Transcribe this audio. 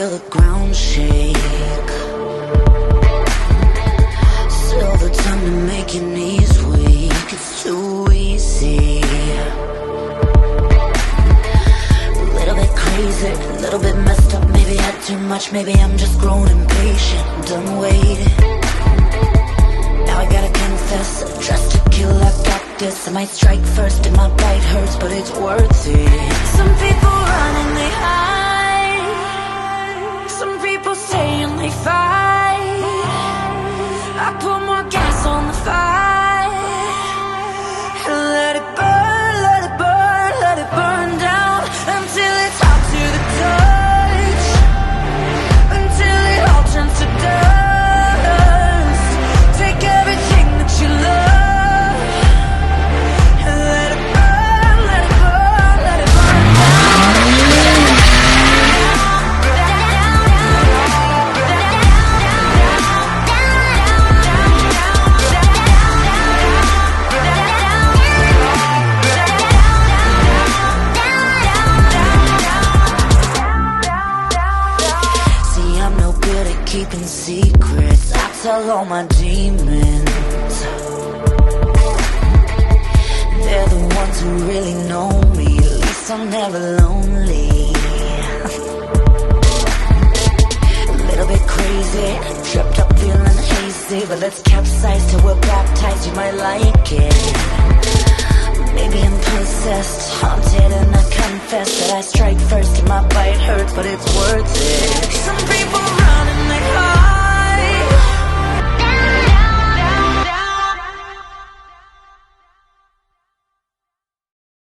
feel the ground shake. Still the time to make your knees weak. It's too easy. A little bit crazy, a little bit messed up. Maybe I had too much, maybe I'm just grown impatient. I'm done waiting. Now I gotta confess, dressed to kill, I've got this. I might strike first and my bite hurts, but it's worth it. Some people run and they hide. Some people stay and they fight. I put more gas on the fire. Let it burn, let it burn, let it burn down. Until it's hot to the touch. Until it all turns to dust. Take everything that you love. And let it burn, let it burn, let it burn keeping secrets. I tell all my demons. They're the ones who really know me. At least I'm never lonely. A little bit crazy, tripped up feeling hazy. But let's capsize till we're baptized, you might like it. Maybe I'm possessed, haunted, and I confess that I strike first and my bite hurts, but it's worth it. Some people run and they hide.